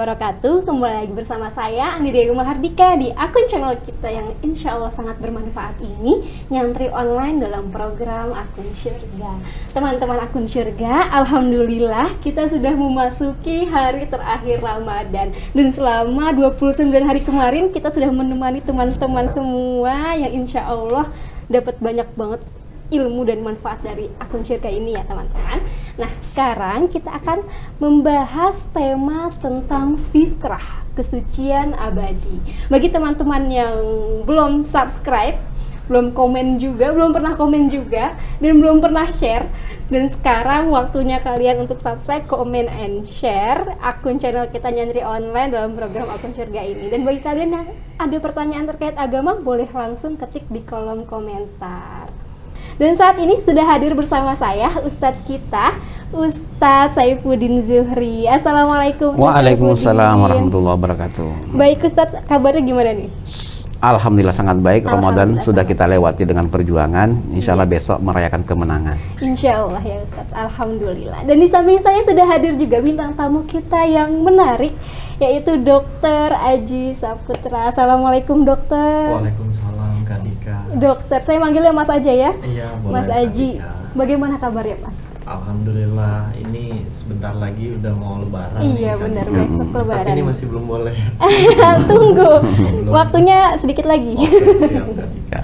wabarakatuh. Kembali lagi bersama saya Andi Dewi Mahardika di akun channel kita yang insya Allah sangat bermanfaat ini, Nyantri Online dalam program Akun Syurga. Teman-teman Akun Syurga, alhamdulillah kita sudah memasuki hari terakhir Ramadan. Dan selama 29 hari kemarin kita sudah menemani teman-teman semua yang insya Allah dapat banyak banget ilmu dan manfaat dari Akun Syurga ini ya teman-teman. Nah, sekarang kita akan membahas tema tentang fitrah, kesucian abadi. Bagi teman-teman yang belum subscribe, belum komen juga, belum pernah komen juga, dan belum pernah share, dan sekarang waktunya kalian untuk subscribe, komen, and share akun channel kita Nyantri Online dalam program Akun Syurga ini. Dan bagi kalian yang ada pertanyaan terkait agama, boleh langsung ketik di kolom komentar. Dan saat ini sudah hadir bersama saya Ustadz kita, Ustadz Saifuddin Zuhri. Assalamualaikum. Waalaikumsalam warahmatullahi wabarakatuh. Baik Ustadz, kabarnya gimana nih? Alhamdulillah sangat baik. Ramadan sudah kita lewati dengan perjuangan. Insya Allah besok merayakan kemenangan. Insya Allah ya Ustadz, alhamdulillah. Dan di samping saya sudah hadir juga bintang tamu kita yang menarik, yaitu Dr. Aji Saputra. Assalamualaikum dokter. Waalaikumsalam Kak Dika. Dokter, saya manggilnya Mas aja ya. Iya, boleh Mas Aji. Bagaimana kabarnya Mas? Alhamdulillah, ini sebentar lagi udah mau lebaran. Iya benar, besok lebaran. Tapi ini masih belum boleh. Tunggu, Belum. Waktunya sedikit lagi. Oke, siap Kak Dika.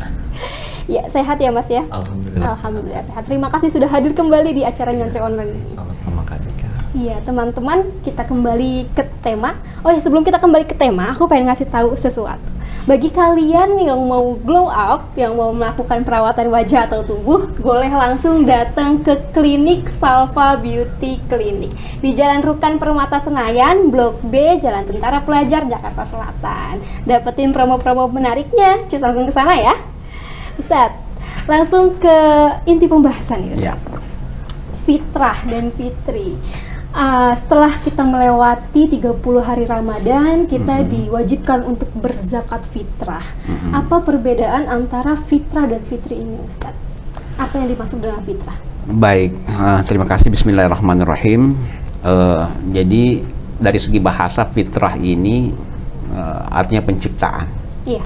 Ya, sehat ya Mas ya? Alhamdulillah. Alhamdulillah sehat. Terima kasih sudah hadir kembali di acara Nyantri Online. Sama-sama Kak Dika. Iya teman-teman, kita kembali ke tema. Oh ya, sebelum kita kembali ke tema, aku pengen ngasih tahu sesuatu. Bagi kalian yang mau glow up, yang mau melakukan perawatan wajah atau tubuh, boleh langsung datang ke klinik Salva Beauty Clinic di Jalan Rukan Permata Senayan, Blok B, Jalan Tentara Pelajar, Jakarta Selatan. Dapetin promo-promo menariknya, cus langsung ke sana ya. Ustadz, langsung ke inti pembahasan ya. Fitrah dan fitri. Setelah kita melewati 30 hari Ramadan, kita diwajibkan untuk berzakat fitrah. Apa perbedaan antara fitrah dan fitri ini, Ustaz? Apa yang dimaksud dengan fitrah? Baik, terima kasih. Bismillahirrahmanirrahim. Jadi dari segi bahasa fitrah ini artinya penciptaan. Iya.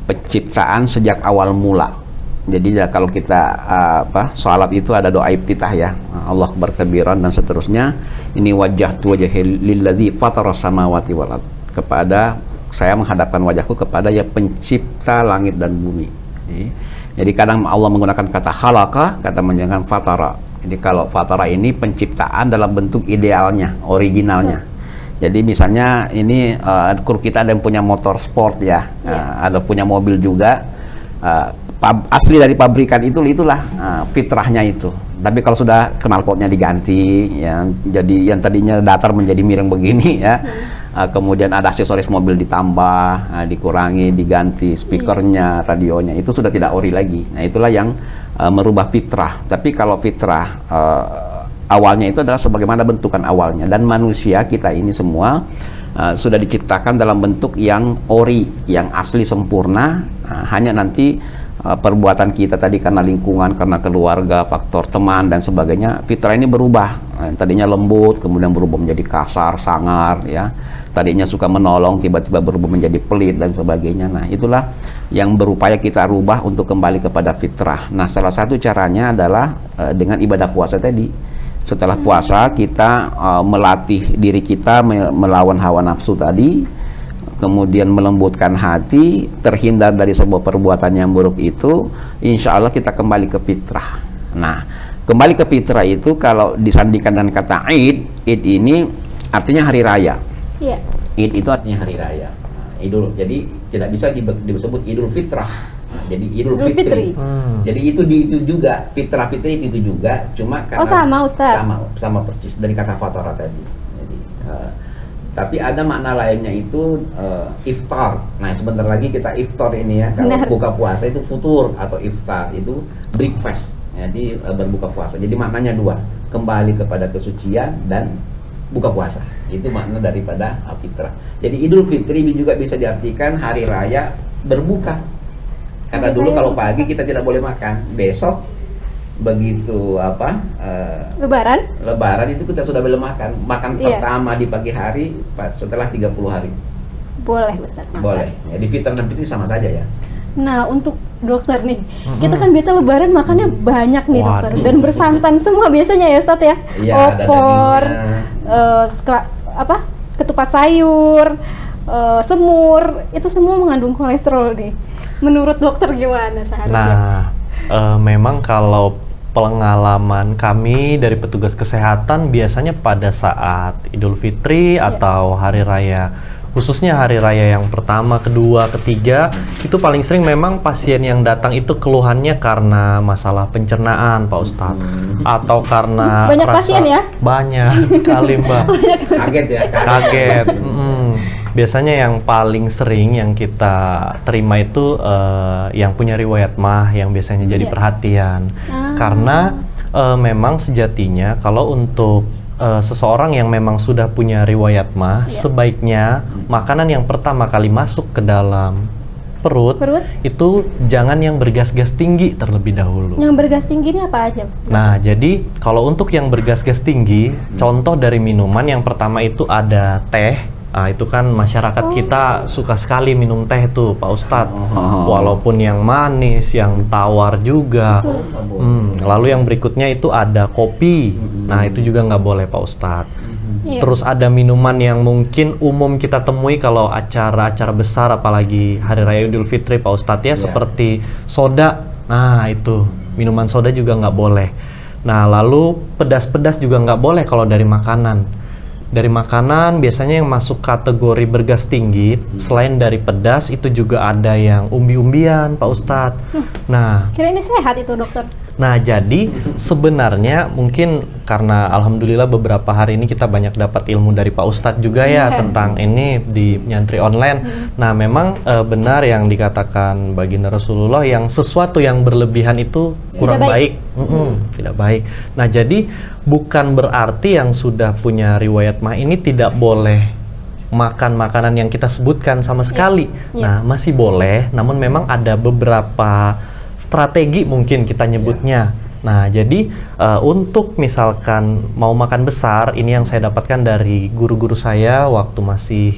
Penciptaan sejak awal mula. Jadi ya, kalau kita sholat itu ada doa iftitah ya, Allah berkebiran dan seterusnya. Ini wajjahtu wajhi lillazi fataras samawati wal ard, kepada saya menghadapkan wajahku kepada yang pencipta langit dan bumi. Jadi kadang Allah menggunakan kata khalaqa, kata menggunakan fatara. Jadi kalau fatara ini penciptaan dalam bentuk idealnya, originalnya. Jadi misalnya ini kita ada yang punya motor sport ya, ada punya mobil juga. Asli dari pabrikan itulah fitrahnya itu. Tapi kalau sudah knalpotnya diganti, ya, jadi yang tadinya datar menjadi miring begini ya, kemudian ada aksesoris mobil ditambah, dikurangi, diganti speakernya, radionya, itu sudah tidak ori lagi. Nah itulah yang merubah fitrah. Tapi kalau fitrah awalnya itu adalah sebagaimana bentukan awalnya, dan manusia kita ini semua sudah diciptakan dalam bentuk yang ori, yang asli sempurna. Hanya nanti perbuatan kita tadi karena lingkungan, karena keluarga, faktor teman dan sebagainya, fitrah ini berubah. Tadinya lembut, kemudian berubah menjadi kasar, sangar ya. Tadinya suka menolong, tiba-tiba berubah menjadi pelit dan sebagainya. Nah, itulah yang berupaya kita rubah untuk kembali kepada fitrah. Nah, salah satu caranya adalah dengan ibadah puasa tadi. Setelah puasa kita melatih diri kita melawan hawa nafsu tadi, kemudian melembutkan hati, terhindar dari sebuah perbuatan yang buruk itu, insya Allah kita kembali ke fitrah. Nah, kembali ke fitrah itu kalau disandingkan dengan kata Id ini artinya hari raya. Iya. Id itu artinya hari raya. Idul, jadi tidak bisa disebut Idul Fitrah. Jadi Idul Fitri. Jadi itu juga fitrah fitri itu juga, cuma karena sama Ustaz. Sama persis dari kata fatara tadi. Jadi tapi ada makna lainnya itu iftar. Nah sebentar lagi kita iftar ini ya. Kalau buka puasa itu futur, atau iftar itu breakfast. Jadi berbuka puasa. Jadi maknanya dua, kembali kepada kesucian dan buka puasa. Itu makna daripada fitrah. Jadi Idul Fitri juga bisa diartikan hari raya berbuka. Karena dulu kalau pagi kita tidak boleh makan, besok begitu Lebaran itu kita sudah boleh makan Iya. pertama di pagi hari setelah 30 hari. Boleh Ustaz makan. Boleh. Jadi fitr dan fitri sama saja ya. Nah, untuk dokter nih, kita kan biasa lebaran makannya banyak nih dokter, Waduh. dan bersantan semua biasanya ya Ustaz ya. Iya, ada Opor, dagingnya. ketupat sayur, semur, itu semua mengandung kolesterol nih. Menurut dokter gimana seharusnya? Nah, memang kalau pengalaman kami dari petugas kesehatan biasanya pada saat Idul Fitri atau hari raya, khususnya hari raya yang pertama, kedua, ketiga, itu paling sering memang pasien yang datang itu keluhannya karena masalah pencernaan, Pak Ustadz, atau karena Banyak pasien ya? Banyak kali, Mbak. Kaget ya. Kaget. Biasanya yang paling sering yang kita terima itu yang punya riwayat mah, yang biasanya jadi perhatian. Karena memang sejatinya kalau untuk seseorang yang memang sudah punya riwayat mah, sebaiknya makanan yang pertama kali masuk ke dalam perut itu jangan yang bergas-gas tinggi terlebih dahulu. Yang bergas tinggi ini apa aja? Nah, jadi kalau untuk yang bergas-gas tinggi, contoh dari minuman yang pertama itu ada teh. Nah, itu kan masyarakat kita suka sekali minum teh tuh, Pak Ustadz. Walaupun yang manis, yang tawar juga. Lalu yang berikutnya itu ada kopi. Nah, itu juga nggak boleh, Pak Ustadz. Terus ada minuman yang mungkin umum kita temui kalau acara-acara besar, apalagi Hari Raya Idul Fitri, Pak Ustadz ya, seperti soda. Nah, itu minuman soda juga nggak boleh. Nah, lalu pedas-pedas juga nggak boleh kalau dari makanan. Dari makanan biasanya yang masuk kategori bergas tinggi, selain dari pedas itu juga ada yang umbi-umbian, Pak Ustadz. Nah, Kira ini sehat itu dokter? Nah, jadi sebenarnya mungkin karena alhamdulillah beberapa hari ini kita banyak dapat ilmu dari Pak Ustadz juga ya tentang ini di nyantri online. Nah, memang benar yang dikatakan baginda Rasulullah, yang sesuatu yang berlebihan itu kurang baik. Tidak baik. Nah, jadi bukan berarti yang sudah punya riwayat mah ini tidak boleh makan makanan yang kita sebutkan sama sekali. Nah, masih boleh, namun memang ada beberapa strategi mungkin kita nyebutnya. Nah, jadi untuk misalkan mau makan besar, ini yang saya dapatkan dari guru-guru saya waktu masih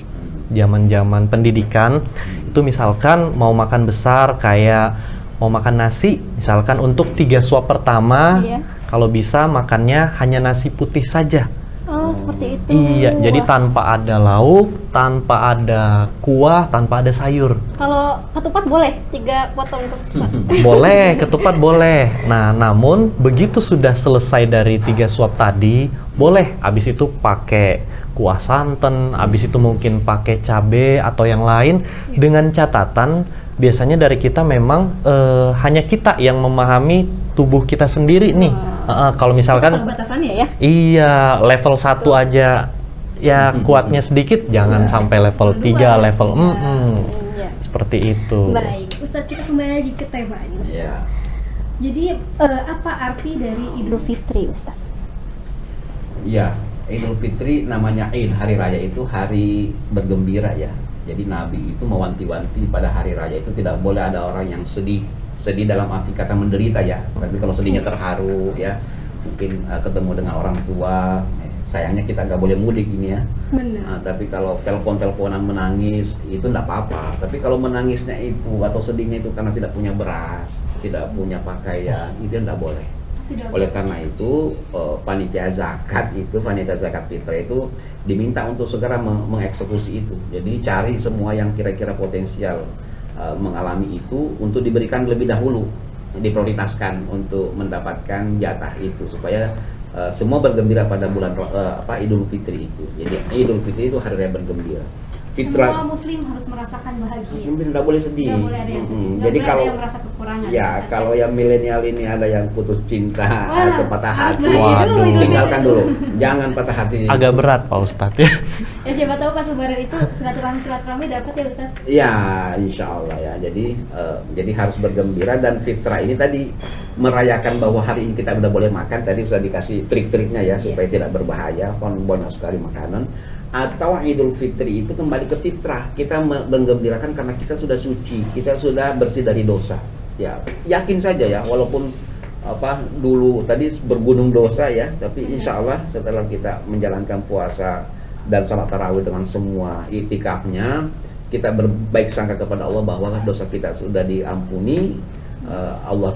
zaman-zaman pendidikan. Itu misalkan mau makan besar kayak mau makan nasi, misalkan untuk 3 suap pertama, kalau bisa makannya hanya nasi putih saja. Oh, seperti itu. Iya, jadi tanpa ada lauk, tanpa ada kuah, tanpa ada sayur. Kalau ketupat boleh 3 potong ketupat. Boleh, ketupat boleh. Nah, namun begitu sudah selesai dari 3 suap tadi, boleh habis itu pakai kuah santan, habis itu mungkin pakai cabai atau yang lain, dengan catatan biasanya dari kita memang hanya kita yang memahami tubuh kita sendiri nih. Kalau misalkan Itu batasannya ya? iya, level 1 aja ya kuatnya sedikit, jangan sampai level 3, level seperti itu. Baik, Ustadz, kita kembali lagi ke tema ini, Ustadz. Jadi apa arti dari Idul Fitri, Ustadz? Iya, Idul Fitri namanya Id, hari raya itu hari bergembira ya. Jadi Nabi itu mewanti-wanti pada hari raya itu tidak boleh ada orang yang sedih dalam arti kata menderita ya. Tapi kalau sedihnya terharu ya, mungkin ketemu dengan orang tua. Sayangnya kita nggak boleh mudik ini ya. Benar. Tapi kalau telepon-teleponan menangis itu nggak apa-apa. Tapi kalau menangisnya itu atau sedihnya itu karena tidak punya beras, tidak punya pakaian, itu nggak boleh. Oleh karena itu panitia zakat fitrah itu diminta untuk segera mengeksekusi itu. Jadi cari semua yang kira-kira potensial mengalami itu untuk diberikan lebih dahulu, diprioritaskan untuk mendapatkan jatah itu supaya semua bergembira pada bulan Idul Fitri itu. Jadi Idul Fitri itu hari raya bergembira. Semua muslim harus merasakan bahagia. Nggak boleh sedih. Nggak boleh ada yang sedih. Jadi kalau ada yang merasa kekurangan. ya kalau yang milenial ini ada yang putus cinta atau patah harus hati, bahagia dulu, tinggalkan dulu. Jangan patah hati. Agak berat, Pak Ustadz ya. Ya siapa tahu pas lebaran itu silaturahmi dapat ya, Ustadz. Ya, insya Allah ya. Jadi harus bergembira, dan fitrah ini tadi merayakan bahwa hari ini kita udah boleh makan. Tadi sudah dikasih trik-triknya ya supaya tidak berbahaya. Banyak sekali makanan. Atau Idul Fitri itu kembali ke fitrah, kita menggembirakan karena kita sudah suci, kita sudah bersih dari dosa. Ya, yakin saja ya, walaupun dulu tadi bergunung dosa ya, tapi insya Allah setelah kita menjalankan puasa dan salat tarawih dengan semua itikafnya, kita berbaik sangka kepada Allah bahwa dosa kita sudah diampuni. Allah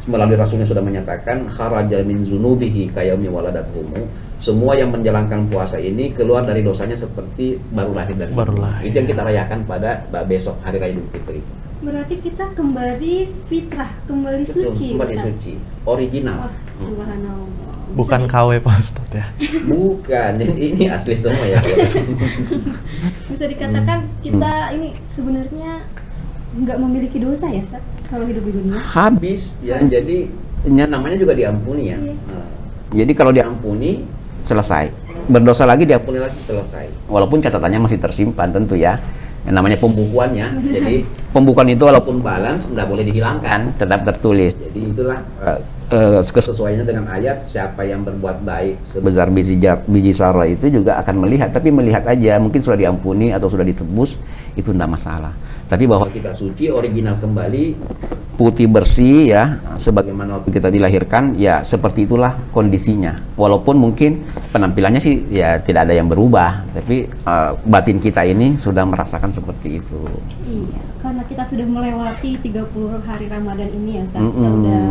melalui Rasulnya sudah menyatakan kharaja min zunubihi kayaumi waladatuhumu. Semua yang menjalankan puasa ini keluar dari dosanya seperti baru lahir dari ibu. Itu yang kita rayakan pada besok hari raya Idul Fitri itu. Berarti kita kembali fitrah, kembali Betul, suci. kembali Ustaz. suci, original. Wah, subhanallah. Bukan KW Pak Ustadz ya. Bukan, ini asli semua ya. Bisa dikatakan kita ini sebenarnya nggak memiliki dosa ya, Ustaz, kalau hidup di dunia. Habis ya, jadi namanya juga diampuni ya. Iya. Jadi kalau diampuni selesai, berdosa lagi diampuni lagi selesai. Walaupun catatannya masih tersimpan tentu ya. Yang namanya pembukuannya. Jadi pembukuan itu walaupun balance nggak boleh dihilangkan, tetap tertulis. Jadi itulah kesesuaiannya dengan ayat, siapa yang berbuat baik sebesar biji zarah itu juga akan melihat. Tapi melihat aja, mungkin sudah diampuni atau sudah ditebus, itu tidak masalah. Tapi bahwa kita suci, original kembali, putih bersih ya, sebagaimana waktu kita dilahirkan, ya seperti itulah kondisinya. Walaupun mungkin penampilannya sih ya tidak ada yang berubah, tapi batin kita ini sudah merasakan seperti itu. Iya, karena kita sudah melewati 30 hari Ramadan ini ya, Ustaz. Kita udah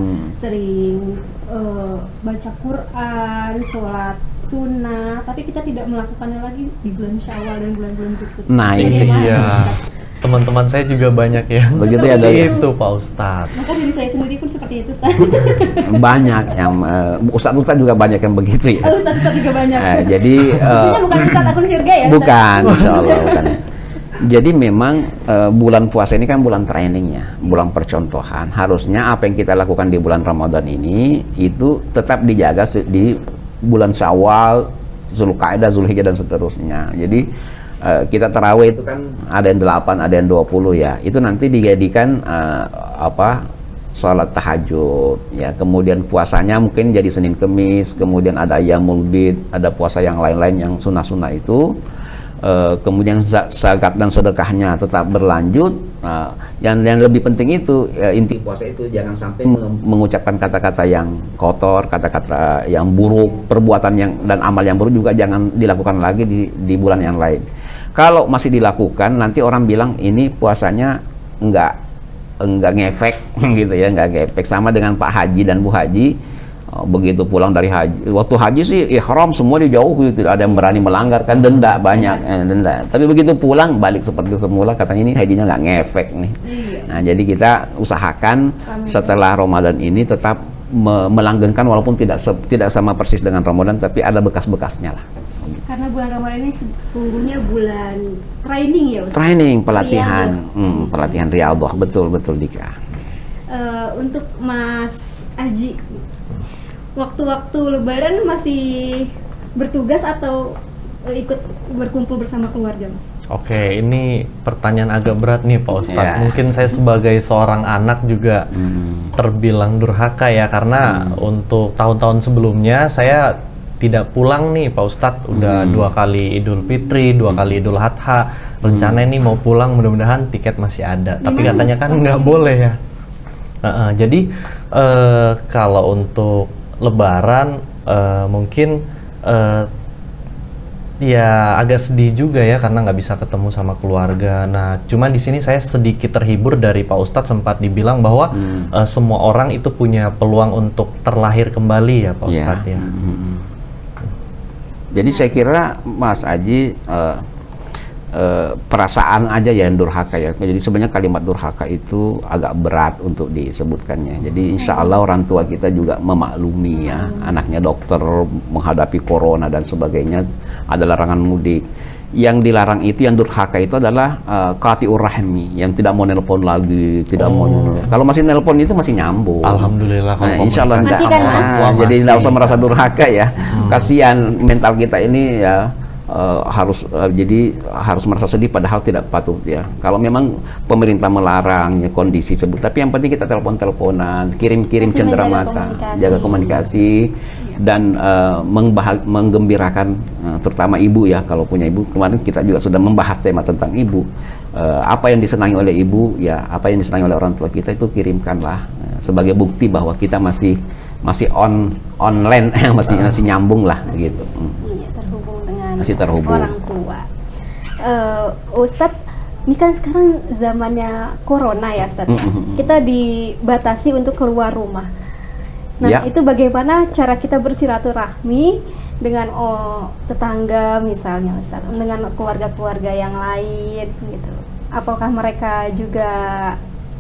sering baca Quran, sholat sunnah, tapi kita tidak melakukannya lagi di bulan Syawal dan bulan-bulan berikutnya. Nah, itu Iya. Teman-teman saya juga banyak yang Begitu ya, seperti itu Pak Ustadz. Maka diri saya sendiri pun seperti itu, Ustaz. banyak yang ustadz juga banyak yang begitu ya. Oh, Ustaz juga banyak. Jadi Tentunya bukan Ustaz akun surga ya, Ustaz? bukan, insya Allah bukan. Jadi memang bulan puasa ini kan bulan training ya, bulan percontohan. Harusnya apa yang kita lakukan di bulan Ramadan ini itu tetap dijaga di bulan Syawal, Zulqa'dah, Zulhijjah dan seterusnya. Jadi kita tarawih itu kan ada yang 8, ada yang 20 ya. Itu nanti dijadikan sholat tahajud ya. Kemudian puasanya mungkin jadi Senin Kemis, kemudian ada Ayyamul Bid, ada puasa yang lain-lain yang sunnah-sunnah itu. Kemudian zakat dan sedekahnya tetap berlanjut. Yang lebih penting itu inti puasa itu jangan sampai mengucapkan kata-kata yang kotor, kata-kata yang buruk, perbuatan yang dan amal yang buruk juga jangan dilakukan lagi di bulan yang lain. Kalau masih dilakukan, nanti orang bilang ini puasanya enggak ngefek gitu ya, enggak ngefek. Sama dengan Pak Haji dan Bu Haji, begitu pulang dari haji, waktu haji sih ihram semua dijauhi, tidak ada yang berani melanggar, kan denda banyak, denda. Tapi begitu pulang balik seperti semula, katanya ini hajinya nggak ngefek nih. Nah, jadi kita usahakan setelah Ramadan ini tetap melanggengkan, walaupun tidak sama persis dengan Ramadan, tapi ada bekas-bekasnya lah. Karena bulan Ramadan ini sesungguhnya bulan training ya, Ustaz? Training, pelatihan, pelatihan riyadhah, betul Dika. Untuk Mas Aji, waktu-waktu Lebaran masih bertugas atau ikut berkumpul bersama keluarga, Mas? Oke, ini pertanyaan agak berat nih Pak Ustadz. Ya. Mungkin saya sebagai seorang anak juga terbilang durhaka ya, karena untuk tahun-tahun sebelumnya saya tidak pulang nih Pak Ustadz. Udah 2 kali Idul Fitri, 2 kali Idul Adha. Rencana ini mau pulang, mudah-mudahan tiket masih ada. Tapi Gimana, katanya Mas? kan nggak boleh ya. Jadi kalau untuk Lebaran mungkin ya agak sedih juga ya karena nggak bisa ketemu sama keluarga. Nah, cuma di sini saya sedikit terhibur dari Pak Ustadz sempat dibilang bahwa semua orang itu punya peluang untuk terlahir kembali ya Pak Ustadz ya. Jadi saya kira Mas Aji perasaan aja ya yang durhaka ya. Jadi sebenarnya kalimat durhaka itu agak berat untuk disebutkannya. Jadi insya Allah orang tua kita juga memaklumi ya, anaknya dokter menghadapi corona dan sebagainya, ada larangan mudik. Yang dilarang itu, yang durhaka itu adalah qati'ur rahmi, yang tidak mau nelpon lagi, tidak mau. Kalau masih nelpon itu masih nyambung. Alhamdulillah kalau Insya Allah komunikasi Masih kan, sama Mas? orang tua jadi masih. tidak usah merasa durhaka ya. Kasihan mental kita ini ya. Jadi harus merasa sedih padahal tidak patut ya. Kalau memang pemerintah melarang ya, kondisi sebut, tapi yang penting kita telepon-teleponan, kirim-kirim Masih cenderamata, menjaga jaga komunikasi dan menggembirakan terutama ibu ya, kalau punya ibu. Kemarin kita juga sudah membahas tema tentang ibu. Apa yang disenangi oleh ibu ya, apa yang disenangi oleh orang tua kita itu kirimkanlah sebagai bukti bahwa kita masih masih online masih nyambung lah gitu. Iya, terhubung dengan Masih terhubung. orang tua. Ustadz, ini kan sekarang zamannya corona ya, Ustadz. Kita dibatasi untuk keluar rumah. Nah, Ya. itu bagaimana cara kita bersilaturahmi dengan tetangga misalnya, Ustadz, dengan keluarga-keluarga yang lain gitu. Apakah mereka juga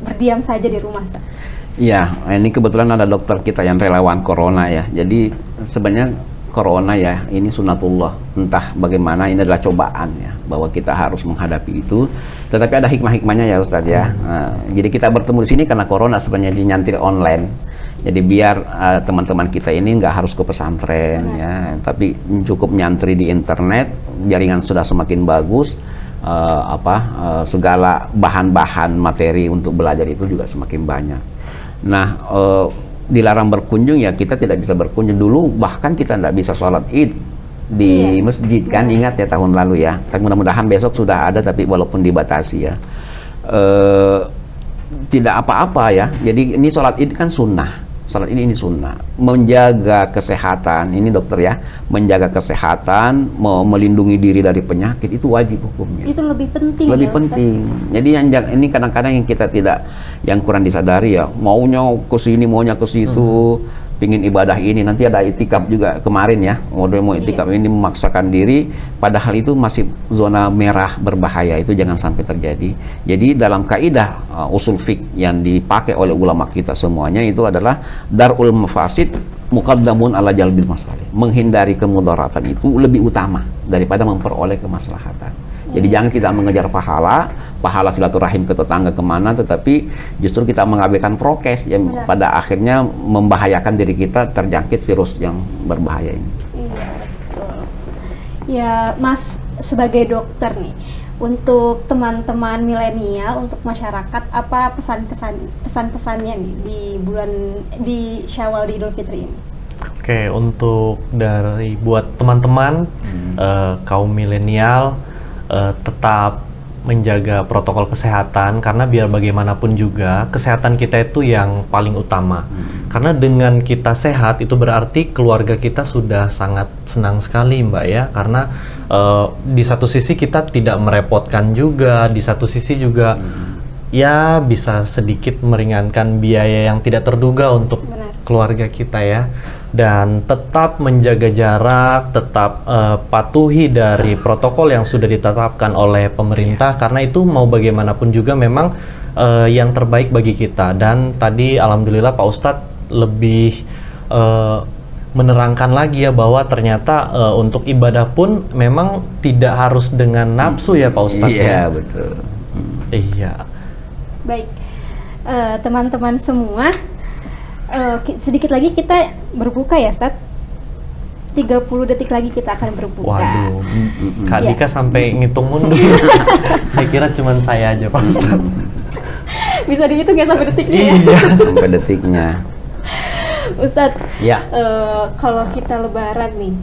berdiam saja di rumah, Ustadz? Iya, ini kebetulan ada dokter kita yang relawan corona ya. Jadi sebenarnya corona ya, ini sunatullah. Entah bagaimana, ini adalah cobaan ya, bahwa kita harus menghadapi itu. Tetapi ada hikmah-hikmahnya ya Ustadz ya. Jadi kita bertemu di sini karena corona sebenarnya dinyantri online. Jadi biar teman-teman kita ini nggak harus ke pesantren ya, tapi cukup nyantri di internet. Jaringan sudah semakin bagus. Segala bahan-bahan materi untuk belajar itu juga semakin banyak. Nah, dilarang berkunjung ya, kita tidak bisa berkunjung. Dulu bahkan kita tidak bisa sholat id di masjid kan, ingat ya tahun lalu ya. Tapi mudah-mudahan besok sudah ada, tapi walaupun dibatasi ya. Tidak apa-apa ya. Jadi ini sholat id kan sunnah. Sholat ini sunnah, menjaga kesehatan, ini dokter ya, menjaga kesehatan, melindungi diri dari penyakit, itu wajib hukumnya. Itu lebih penting. Lebih ya, penting. Jadi ini kadang-kadang yang kita yang kurang disadari ya, maunya ke sini, maunya ke situ, pingin ibadah ini, nanti ada itikaf juga kemarin ya, mau itikaf ini memaksakan diri, padahal itu masih zona merah berbahaya, itu jangan sampai terjadi. Jadi dalam kaidah usul fiqh yang dipakai oleh ulama kita semuanya itu adalah darul mafasid muqaddamun ala jalbil masalih. Menghindari kemudaratan itu lebih utama daripada memperoleh kemaslahatan. Jadi jangan kita mengejar pahala silaturahim ke tetangga kemana, tetapi justru kita mengabaikan prokes yang pada akhirnya membahayakan diri kita terjangkit virus yang berbahaya ini. Iya, betul. Ya, Mas sebagai dokter nih, untuk teman-teman milenial, untuk masyarakat, apa pesan-pesannya nih di Syawal, di Idul Fitri ini? Oke, untuk buat teman-teman kaum milenial, tetap menjaga protokol kesehatan, karena biar bagaimanapun juga kesehatan kita itu yang paling utama. Karena dengan kita sehat itu berarti keluarga kita sudah sangat senang sekali, Mbak ya, karena di satu sisi kita tidak merepotkan juga, di satu sisi juga ya bisa sedikit meringankan biaya yang tidak terduga untuk keluarga kita ya. Dan tetap menjaga jarak, tetap patuhi dari protokol yang sudah ditetapkan oleh pemerintah, karena itu mau bagaimanapun juga memang yang terbaik bagi kita. Dan tadi alhamdulillah Pak Ustadz lebih menerangkan lagi ya, bahwa ternyata untuk ibadah pun memang tidak harus dengan nafsu ya Pak Ustadz. Iya, ya? betul. Iya. Baik, teman-teman semua, sedikit lagi kita berbuka ya, Ustadz. 30 detik lagi kita akan berbuka. Waduh, Kak Dika sampai ngitung mundur. Saya kira cuma saya aja Pak Ustadz. Bisa dihitung ya sampai detiknya ya? Iya. Sampai detiknya. Ustadz, Ya. kalau kita lebaran nih,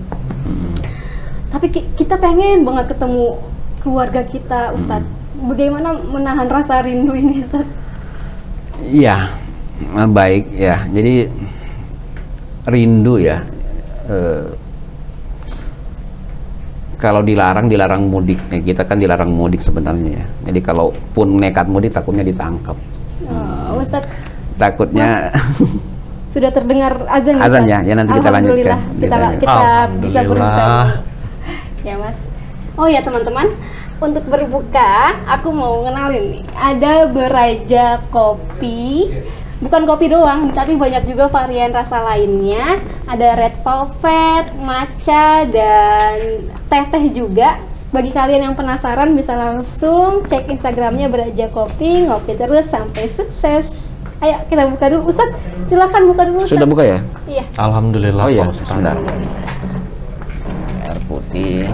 tapi kita pengen banget ketemu keluarga kita, Ustadz. Bagaimana menahan rasa rindu ini, Ustadz? Iya, baik ya. Jadi rindu ya. Kalau dilarang mudik, kita kan dilarang mudik sebenarnya ya. Jadi kalaupun nekat mudik takutnya ditangkap. Ustadz, Takutnya sudah terdengar azan ya? azan ya. Ya nanti kita lanjutkan. Alhamdulillah, kita bisa berbuka. Ya Mas. Oh ya teman-teman, untuk berbuka aku mau ngenalin nih. Ada Beraja Kopi. Bukan kopi doang, tapi banyak juga varian rasa lainnya. Ada red velvet, matcha, dan teh-teh juga. Bagi kalian yang penasaran bisa langsung cek Instagramnya Beraja Kopi, ngopi terus sampai sukses. Ayo kita buka dulu, Ustadz. Silakan buka dulu, Ustadz. Sudah buka ya? Iya. Alhamdulillah Oh iya, Pak Ustadz. sebentar. Air putih.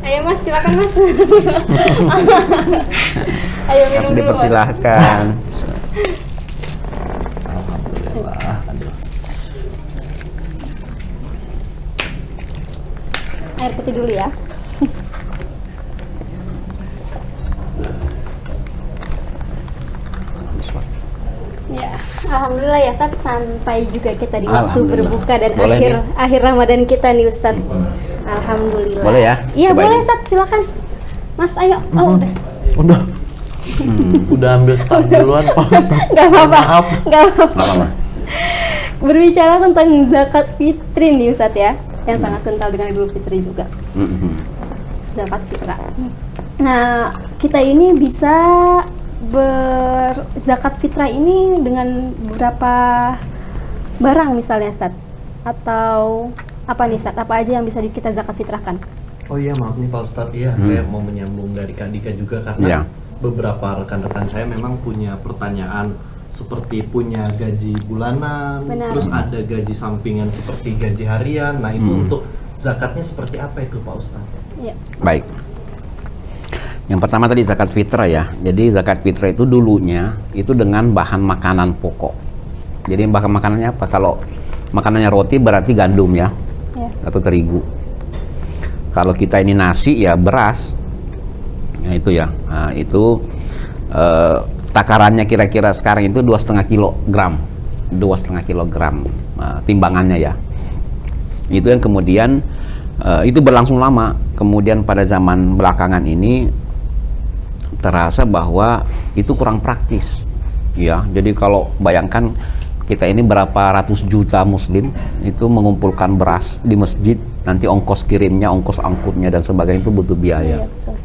Ayo Mas, silakan Mas. Ayo minum Harus dulu, Mas. dipersilahkan. Air putih dulu ya. Ya, Alhamdulillah ya Ustadz, sampai juga kita di waktu Alhamdulillah. berbuka dan Boleh akhir Ramadan kita nih Ustadz. Alhamdulillah. Boleh ya? Iya Cobain. boleh Ustadz, silakan. Mas ayo. Oh udah. Udah. Udah ambil start duluan, Pak Ustadz. Gak apa-apa. Maaf. Gak apa-apa. Lama-lama. Berbicara tentang zakat fitri nih Ustadz ya, yang sangat kental dengan Idul Fitri juga. Zakat fitrah. Nah, kita ini bisa berzakat fitrah ini dengan beberapa barang misalnya Ustadz, atau apa nih Ustadz, apa aja yang bisa kita zakat fitrahkan? Oh iya, maaf nih Pak Ustadz, iya saya mau menyambung dari Kak Dika juga karena Iya. beberapa rekan-rekan saya memang punya pertanyaan seperti punya gaji bulanan, Benar. terus ada gaji sampingan seperti gaji harian. Nah itu untuk zakatnya seperti apa itu Pak Ustadz? Iya. Baik. Yang pertama tadi zakat fitrah ya. Jadi zakat fitrah itu dulunya itu dengan bahan makanan pokok. Jadi bahan makanannya apa? Kalau makanannya roti berarti gandum ya, Iya. atau terigu. Kalau kita ini nasi ya beras. Nah itu ya. Nah, itu takarannya kira-kira sekarang itu 2,5 kilogram. 2,5 kilogram timbangannya ya. Itu yang kemudian itu berlangsung lama. Kemudian pada zaman belakangan ini terasa bahwa itu kurang praktis ya. Jadi kalau bayangkan kita ini berapa ratus juta muslim itu mengumpulkan beras di masjid, nanti ongkos kirimnya, ongkos angkutnya dan sebagainya itu butuh biaya. Iya, betul.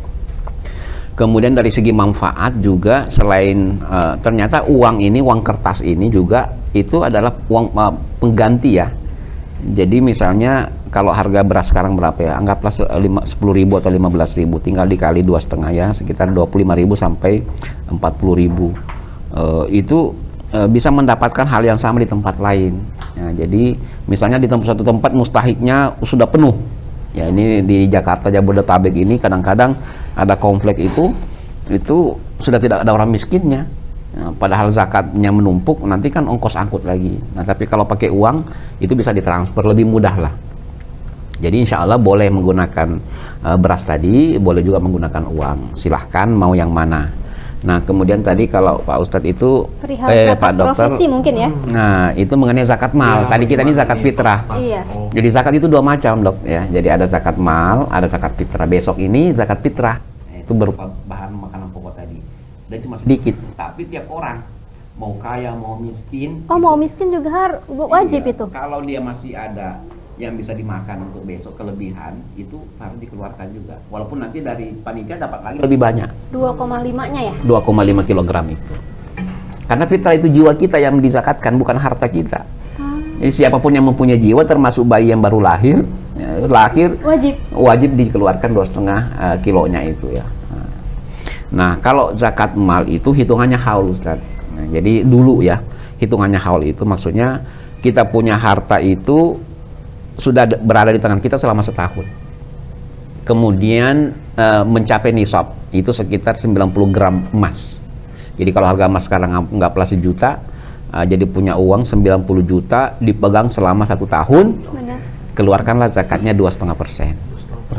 Kemudian dari segi manfaat juga selain ternyata uang ini, uang kertas ini juga itu adalah uang pengganti ya. Jadi misalnya kalau harga beras sekarang berapa ya? Anggaplah 10.000 atau 15.000, tinggal dikali 2,5 ya, sekitar 25.000 sampai 40.000. Itu bisa mendapatkan hal yang sama di tempat lain. Ya, jadi misalnya di satu tempat mustahiknya sudah penuh. Ya ini di Jakarta, Jabodetabek ini kadang-kadang ada konflik itu sudah tidak ada orang miskinnya. Nah, padahal zakatnya menumpuk, nanti kan ongkos angkut lagi. Nah tapi kalau pakai uang itu bisa ditransfer lebih mudah lah. Jadi insya Allah boleh menggunakan beras tadi, boleh juga menggunakan uang. Silahkan mau yang mana. Nah kemudian tadi kalau Pak Ustadz itu Perihal zakat Pak Dokter, provinsi mungkin ya. nah itu mengenai zakat mal. Tadi kita ini zakat fitrah. Iya. Jadi zakat itu dua macam dok ya. Jadi ada zakat mal, ada zakat fitrah. Besok ini zakat fitrah. Itu berupa bahan makanan pokok tadi. Dan cuma sedikit. Tapi tiap orang mau kaya mau miskin. Oh mau miskin juga wajib iya, itu. Kalau dia masih ada yang bisa dimakan untuk besok kelebihan itu harus dikeluarkan juga. Walaupun nanti dari panitia dapat lagi lebih banyak. 2,5-nya ya. 2,5 kilogram itu. Karena fitrah itu jiwa kita yang dizakatkan, bukan harta kita. Jadi siapapun yang mempunyai jiwa, termasuk bayi yang baru lahir, wajib dikeluarkan 2,5 kilonya itu ya. Nah, kalau zakat mal itu hitungannya haul, Ustaz. Nah, jadi dulu ya, hitungannya haul itu maksudnya kita punya harta itu sudah berada di tangan kita selama setahun. Kemudian mencapai nisab, itu sekitar 90 gram emas. Jadi kalau harga emas sekarang anggaplah 1 juta, jadi punya uang 90 juta dipegang selama 1 tahun, Benar. keluarkanlah zakatnya 2,5%.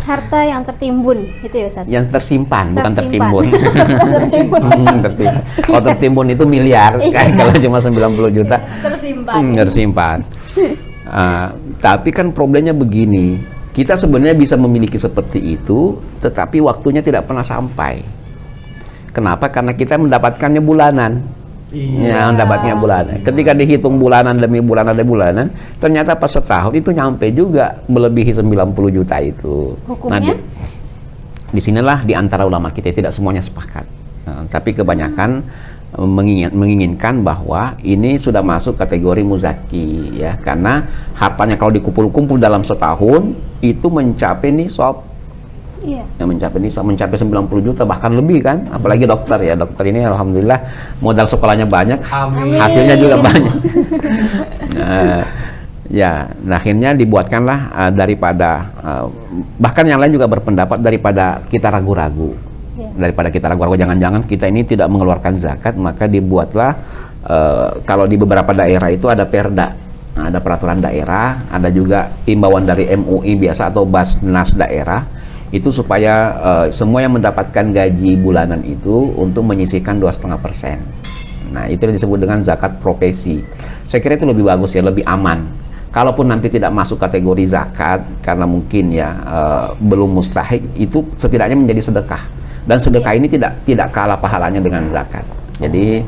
Harta yang tertimbun itu ya Ustaz. Yang tersimpan, bukan tertimbun. Tersimpan. Tersimpan. Kalau tertimbun itu miliar, kan kalau cuma 90 juta Tersimpan. tersimpan. Tapi kan problemnya begini, kita sebenarnya bisa memiliki seperti itu, tetapi waktunya tidak pernah sampai. Kenapa? Karena kita mendapatkannya bulanan. Ya, mendapatnya bulanan. Ketika dihitung bulanan demi bulanan, ternyata pas setahun itu nyampe juga melebihi 90 juta itu. Hukumnya? Di sinilah di antara ulama kita tidak semuanya sepakat. Tapi kebanyakan menginginkan bahwa ini sudah masuk kategori muzaki ya, karena hartanya kalau dikumpul-kumpul dalam setahun itu mencapai nisab. Iya. Yang mencapai 90 juta bahkan lebih kan, apalagi dokter ya. Dokter ini alhamdulillah modal sekolahnya banyak, Amin. hasilnya juga banyak. Nah akhirnya dibuatkanlah daripada bahkan yang lain juga berpendapat daripada kita ragu-ragu. Daripada kita ragu-ragu, jangan-jangan kita ini tidak mengeluarkan zakat, maka dibuatlah kalau di beberapa daerah itu ada perda, ada peraturan daerah, ada juga imbauan dari MUI biasa atau Basnas daerah, itu supaya semua yang mendapatkan gaji bulanan itu untuk menyisihkan 2,5%. Nah, itu yang disebut dengan zakat profesi. Saya kira itu lebih bagus ya, lebih aman. Kalaupun nanti tidak masuk kategori zakat karena mungkin ya belum mustahik, itu setidaknya menjadi sedekah. Dan sedekah ini tidak kalah pahalanya dengan zakat. Jadi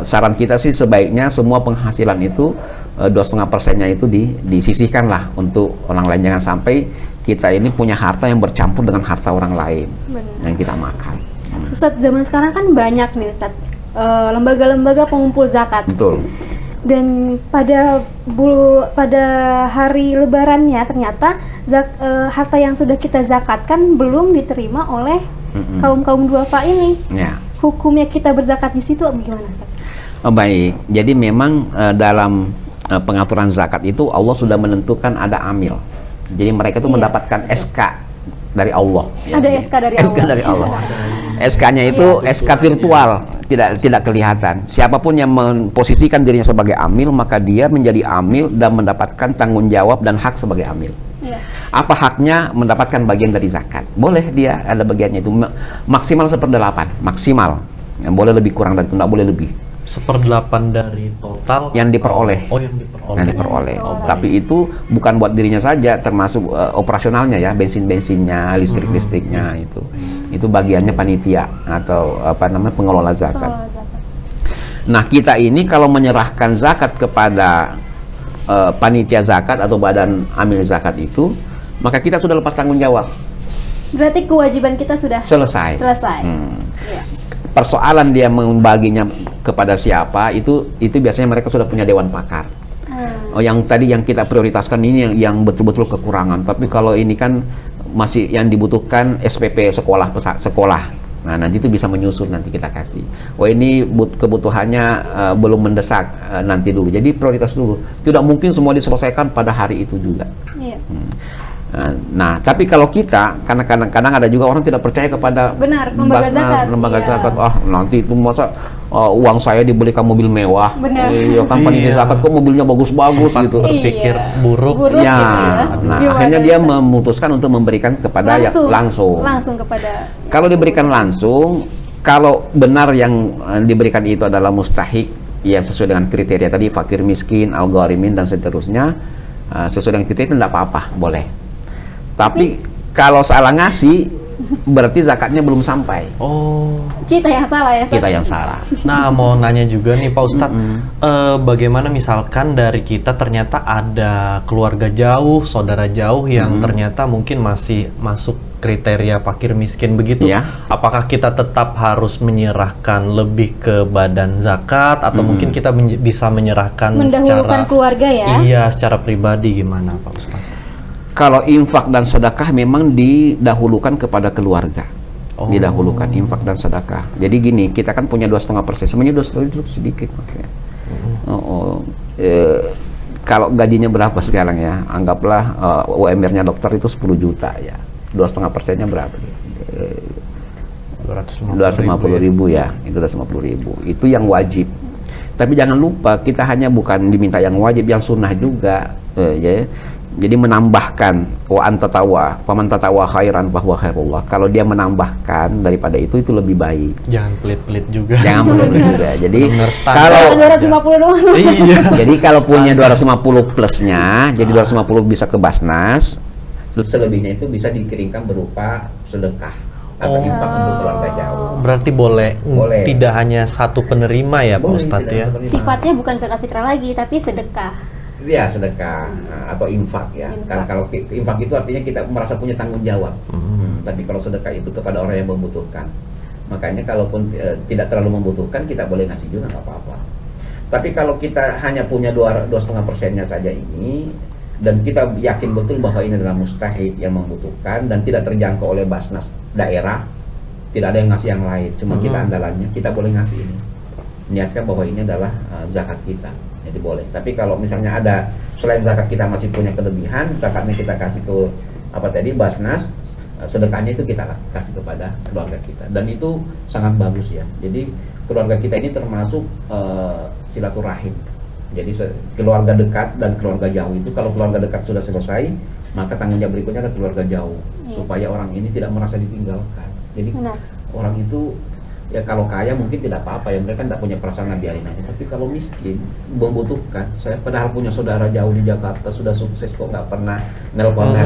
saran kita sih sebaiknya semua penghasilan itu 2,5%-nya itu disisihkan lah untuk orang lain. Jangan sampai kita ini punya harta yang bercampur dengan harta orang lain. Benar. Yang kita makan. Ustadz, zaman sekarang kan banyak nih Ustadz lembaga-lembaga pengumpul zakat. Betul. Dan pada hari lebarannya ternyata harta yang sudah kita zakatkan belum diterima oleh kaum duafa ini. Ya. Hukumnya kita berzakat di situ bagaimana, Ustaz? Baik. Jadi memang dalam pengaturan zakat itu Allah sudah menentukan ada amil. Jadi mereka itu mendapatkan SK dari Allah. Ada SK dari Allah. SK dari Allah. SK-nya itu SK virtual, tidak kelihatan. Siapapun yang memposisikan dirinya sebagai amil, maka dia menjadi amil dan mendapatkan tanggung jawab dan hak sebagai amil. Ya. Apa haknya? Mendapatkan bagian dari zakat. Boleh dia ada bagiannya itu maksimal 1/8, maksimal. Yang boleh lebih kurang dari itu, tidak boleh lebih. 1/8 dari total Yang diperoleh. Oh, yang diperoleh. Yang diperoleh. Tapi itu bukan buat dirinya saja, termasuk operasionalnya ya, bensinnya, listriknya itu bagiannya panitia atau pengelola zakat. Nah, kita ini kalau menyerahkan zakat kepada panitia zakat atau badan amil zakat itu, maka kita sudah lepas tanggung jawab. Berarti kewajiban kita sudah selesai. Ya. Persoalan dia membaginya kepada siapa itu biasanya mereka sudah punya dewan pakar. Oh, yang tadi yang kita prioritaskan ini yang betul-betul kekurangan. Tapi kalau ini kan masih yang dibutuhkan SPP sekolah. Nah, nanti itu bisa menyusul, nanti kita kasih. Oh, ini kebutuhannya belum mendesak, nanti dulu. Jadi prioritas dulu. Tidak mungkin semua diselesaikan pada hari itu juga. Iya. Nah, tapi kalau kita, karena kadang-kadang ada juga orang tidak percaya kepada lembaga zakat. Nanti itu masa uang saya dibelikan mobil mewah. Benar. Iya kan, panitia zakat kok mobilnya bagus-bagus gitu. Berpikir buruk ya. gitu ya. Nah, akhirnya dia memutuskan untuk memberikan kepada langsung kepada. Kalau diberikan langsung, kalau benar yang diberikan itu adalah mustahik, yang sesuai dengan kriteria tadi, fakir, miskin, al-gharimin dan seterusnya, sesuai dengan kriteria itu tidak apa-apa, boleh. Tapi kalau salah ngasih, berarti zakatnya belum sampai. Oh, Kita yang salah ya, Ustaz? Kita yang salah. nah mau nanya juga nih Pak Ustadz, bagaimana misalkan dari kita ternyata ada keluarga jauh, saudara jauh yang ternyata mungkin masih masuk kriteria fakir miskin begitu, apakah kita tetap harus menyerahkan lebih ke badan zakat atau mungkin kita bisa menyerahkan mendahulukan keluarga ya? Iya, secara pribadi gimana Pak Ustadz? Kalau infak dan sedekah memang didahulukan kepada keluarga. Didahulukan infak dan sedekah. Jadi gini, kita kan punya 2,5%. Sebenarnya 2,5% itu sedikit maksudnya. Kalau gajinya berapa sekarang ya? Anggaplah UMR-nya dokter itu 10 juta ya. 2,5%-nya berapa? 250.000 ya. Itu 250.000. Itu yang wajib. Tapi jangan lupa, kita hanya bukan diminta yang wajib, yang sunnah juga. Ya. Jadi menambahkan faman tatawa khairan fahuwa khairullah. Kalau dia menambahkan daripada itu lebih baik. Jangan pelit-pelit juga. Jangan pelit juga. Jadi kalau 250 doang. Iya. Jadi kalau punya 250 plusnya, jadi 250 bisa ke Basnas. Terus selebihnya itu bisa dikirimkan berupa sedekah atau infak untuk keluarga jauh. Berarti boleh. Tidak hanya satu penerima ya Pak Ustadz ya. Sifatnya bukan zakat fitrah lagi, tapi sedekah. Ya, sedekah atau infak ya. Karena kalau infak itu artinya kita merasa punya tanggung jawab. Tapi kalau sedekah itu kepada orang yang membutuhkan. Makanya kalaupun tidak terlalu membutuhkan, kita boleh ngasih juga, nggak apa-apa. Tapi kalau kita hanya punya 2,5%-nya saja ini, dan kita yakin betul bahwa ini adalah mustahik yang membutuhkan dan tidak terjangkau oleh Basnas daerah, tidak ada yang ngasih yang lain, cuma kita andalannya, kita boleh ngasih ini. Niatkan bahwa ini adalah zakat kita. Jadi boleh. Tapi kalau misalnya ada selain zakat kita masih punya kelebihan, zakatnya kita kasih ke Basnas, sedekahnya itu kita kasih kepada keluarga kita. Dan itu sangat bagus ya. Jadi keluarga kita ini termasuk silaturahim. Jadi keluarga dekat dan keluarga jauh itu, kalau keluarga dekat sudah selesai, maka tanggung jawab berikutnya adalah keluarga jauh, supaya orang ini tidak merasa ditinggalkan. Jadi orang itu Ya kalau kaya mungkin tidak apa-apa ya, mereka tidak punya perasaan biarin aja. Tapi kalau miskin, membutuhkan, saya padahal punya saudara jauh di Jakarta, sudah sukses kok nggak pernah nelpon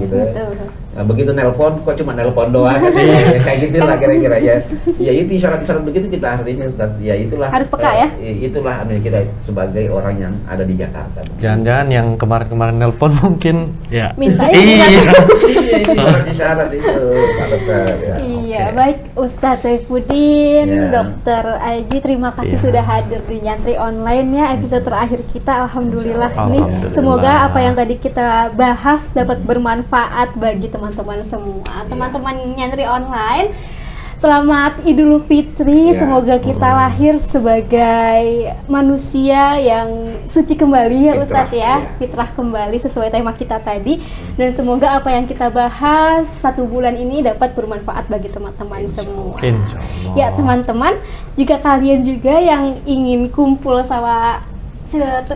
gitu ya. Betul. Nah, begitu nelpon kok cuma nelpon doang ya, kayak gitu lah kira-kira ya. Ya itu isyarat-isyarat begitu kita hari ini Ustaz. Ya itulah. Harus peka ya. Itulah kita sebagai orang yang ada di Jakarta. Jangan-jangan yang kemarin-kemarin nelpon mungkin ya. Minta Iya. Isyarat itu Pak Dokter. Ya. Iya, Oke. baik Ustadz Saifuddin, Ya. Dokter Aji, terima kasih Iya. sudah hadir di Nyantri Online ya, episode terakhir kita. Alhamdulillah nih. Alhamdulillah. Semoga apa yang tadi kita bahas dapat bermanfaat bagi teman-teman semua. Teman-teman Nyantri Online, selamat Idul Fitri. Ya. Semoga kita lahir sebagai manusia yang suci kembali ya Fitrah, Ustadz ya. ya. Fitrah kembali sesuai tema kita tadi, dan semoga apa yang kita bahas 1 bulan ini dapat bermanfaat bagi teman-teman semua. Insya Allah. Ya teman-teman, jika kalian juga yang ingin kumpul sama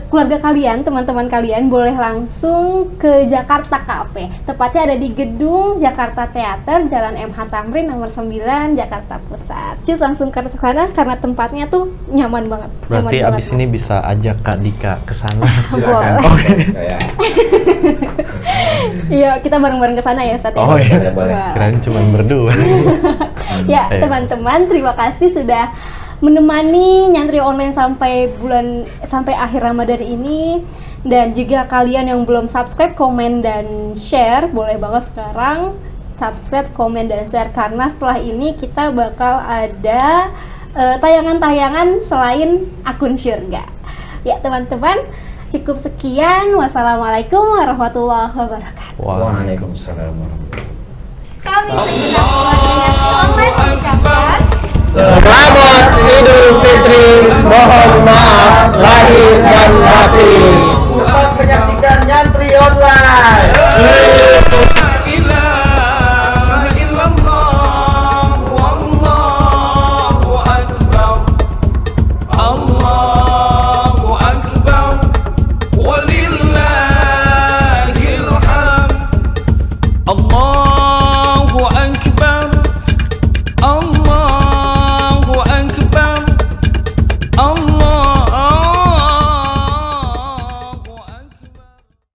keluarga kalian, teman-teman kalian, boleh langsung ke Jakarta Cafe. Tepatnya ada di Gedung Jakarta Theater, Jalan MH Tamrin nomor 9, Jakarta Pusat. Cus langsung ke sana karena tempatnya tuh nyaman banget. Berarti Nyaman abis banget, ini Mas. bisa ajak Kak Dika ke sana. Silakan. Boleh. Ya. Iya, kita bareng-bareng ke sana ya Ustaz. ya? Oh iya, Boleh. Wah. kirain cuma berdua. Ya, Ayo. teman-teman, terima kasih sudah menemani Nyantri Online sampai akhir Ramadan ini. Dan juga kalian yang belum subscribe, komen dan share, boleh banget sekarang subscribe, komen dan share, karena setelah ini kita bakal ada tayangan-tayangan selain akun Syurga. Ya, teman-teman, cukup sekian. Wassalamualaikum warahmatullahi wabarakatuh. Waalaikumsalam warahmatullahi Kami segenap keluarga Nyantri Online mengucapkan wabarakatuh. Selamat